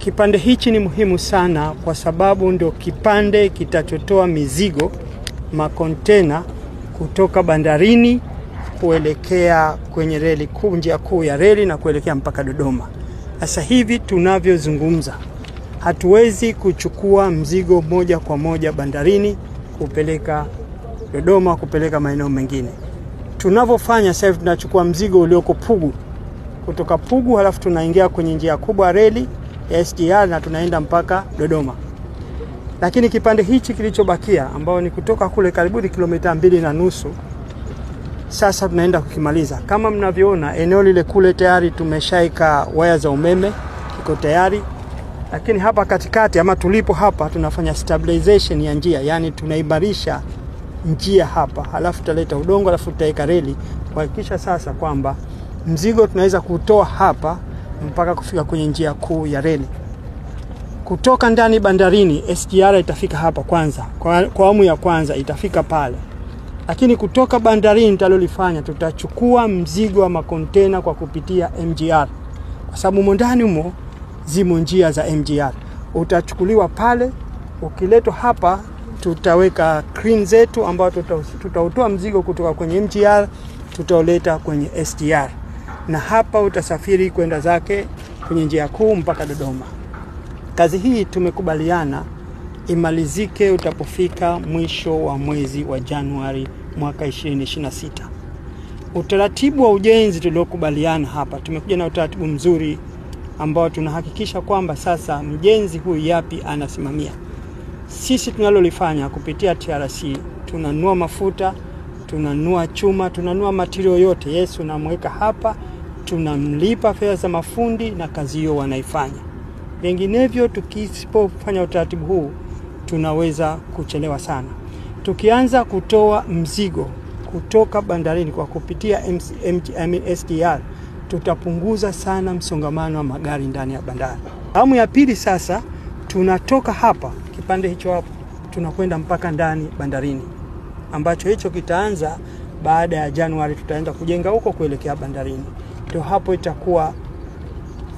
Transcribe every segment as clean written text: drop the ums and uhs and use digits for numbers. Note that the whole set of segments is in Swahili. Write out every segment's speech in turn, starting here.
Kipande hichi ni muhimu sana kwa sababu ndio kipande kitachotoa mizigo makontena kutoka bandarini kuelekea kwenye reli kuu, njia kuu ya reli na kuelekea mpaka Dodoma. Sasa hivi tunavyozungumza, hatuwezi kuchukua mzigo moja kwa moja bandarini kupeleka Dodoma, kupeleka maeneo mengine. Tunavyofanya sasa hivi tunachukua mzigo ulioko Pugu, kutoka Pugu halafu tunaingia kwenye njia kubwa reli ya SGR na tunaenda mpaka Dodoma. Lakini kipande hichi kilichobakia ambao ni kutoka kule karibuni kilomita 2.5, sasa tunaenda kukimaliza. Kama mnavyoona eneo lile kule tayari tumeshaika waya za umeme, kiko tayari. Lakini hapa katikati ama tulipo hapa tunafanya stabilization ya njia, yani tunaimarisha njia hapa. Halafu tutaleta udongo, halafu tutaweka reli kuhakikisha sasa kwamba mzigo tunaweza kutoa hapa mpaka kufika kwenye njia kuu ya reli. Kutoka ndani bandarini SGR itafika hapa kwanza. Kwa awamu ya kwanza itafika pale. Lakini kutoka bandarini nitalolifanya, tutachukua mzigo wa makontena kwa kupitia MGR. Kwa sababu ndani humo zimo njia za MGR. Utachukuliwa pale, ukiletwa hapa tutaweka crane zetu ambao tutautoa mzigo kutoka kwenye MGR, tutauleta kwenye SGR. Na hapa utasafiri kwenda zake kwenye njia kuu mpaka Dodoma. Kazi hii tumekubaliana imalizike utapofika mwisho wa mwezi wa Januari mwaka 2026. Utaratibu wa ujenzi tuliokubaliana hapa, tumekuja na utaratibu mzuri ambao tunahakikisha kwamba sasa mjenzi huyu yapi anasimamia. Sisi tunalolifanya kupitia TRC, tunanunua mafuta, tunanunua chuma, tunanunua material yote. Yesu namweka hapa, tunamlipa fedha za mafundi na kazi hiyo wanaifanya. Vinginevyo tukisipofanya utaratibu huu tunaweza kuchelewa sana. Tukianza kutoa mzigo kutoka bandarini kwa kupitia SGR, tutapunguza sana msongamano wa magari ndani ya bandari. Awamu ya pili sasa tunatoka hapa kipande hicho hapo tunakwenda mpaka ndani bandarini, ambacho hicho kitaanza baada ya Januari. Tutaenda kujenga huko kuelekea bandarini. Ndio hapo itakuwa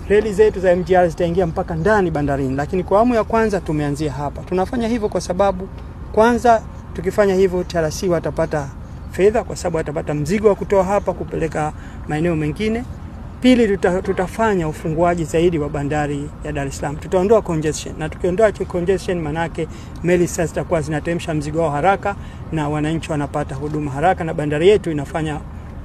reli zetu za MGR zitaingia mpaka ndani bandarini. Lakini kwa awamu ya kwanza tumeanzia hapa. Tunafanya hivyo kwa sababu kwanza tukifanya hivyo TRC watapata fedha kwa sababu watapata mzigo wa kutoa hapa kupeleka maeneo mengine. Pili tutafanya ufunguaji zaidi wa bandari ya Dar es Salaam. Tutaondoa congestion, na tukiondoa congestion manake meli sasa zitakuwa zinatemsha mzigo wao haraka na wananchi wanapata huduma haraka, na bandari yetu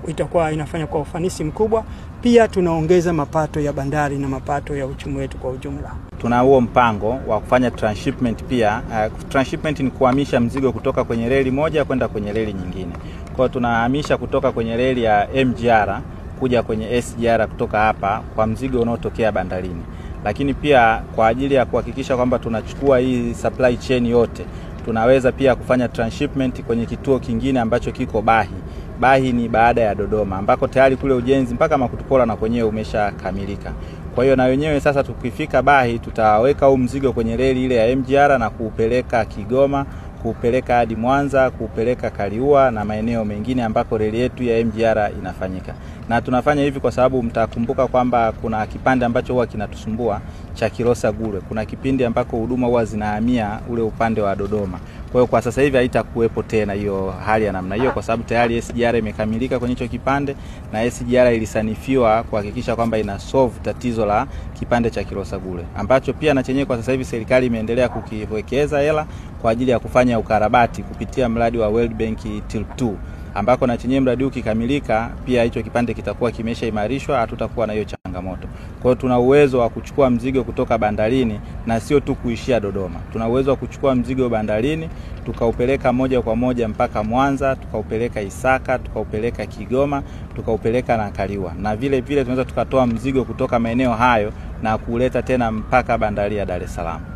itakuwa inafanya kwa ufanisi mkubwa. Pia tunaongeza mapato ya bandari na mapato ya uchumi wetu kwa ujumla. Tuna huo mpango wa kufanya transshipment pia. Transshipment ni kuhamisha mzigo kutoka kwenye reli moja kwenda kwenye reli nyingine. Kwa hiyo tunahamisha kutoka kwenye reli ya MGR kuja kwenye SGR kutoka hapa kwa mzigo unaotokea bandarini. Lakini pia kwa ajili ya kuhakikisha kwamba tunachukua hii supply chain yote, tunaweza pia kufanya transshipment kwenye kituo kingine ambacho kiko Bahi. Bahi ni baada ya Dodoma ambako tayari kule ujenzi mpaka Makutupola na kwenyewe umeshakamilika. Kwa hiyo na wenyewe sasa tukifika Bahi tutaweka huu mzigo kwenye reli ile ya MGR na kuupeleka Kigoma, kuupeleka hadi Mwanza, kuupeleka Kaliua na maeneo mengine ambako reli yetu ya MGR inafanyika. Na tunafanya hivi kwa sababu mtakumbuka kwamba kuna kipande ambacho huwa kinatusumbua cha Kilosa Gule. Kuna kipindi ambako huduma huwa zinahamia ule upande wa Dodoma. Kwa hiyo kwa sasa hivi haitakuwepo tena hiyo hali ya namna hiyo kwa sababu tayari SGR imekamilika kwenye hicho kipande na SGR ilisanifiwa kuhakikisha kwamba ina solve tatizo la kipande cha Kilosa Gule, ambacho pia na chenyewe kwa sasa hivi serikali imeendelea kukiwekeza hela kwa ajili ya kufanya ukarabati kupitia mradi wa World Bank TILP 2, ambako na chenyewe mradi ukikamilika pia hicho kipande kitakuwa kimeshaimarishwa, hatutakuwa na hiyo changamoto. Kwa hiyo tuna uwezo wa kuchukua mzigo kutoka bandarini na sio tu kuishia Dodoma. Tuna uwezo wa kuchukua mzigo bandarini tukaupeleka moja kwa moja mpaka Mwanza, tukaupeleka Isaka, tukaupeleka Kigoma, tukaupeleka na Kaliua. Na vile vile tunaweza tukatoa mzigo kutoka maeneo hayo na kuleta tena mpaka bandari ya Dar es Salaam.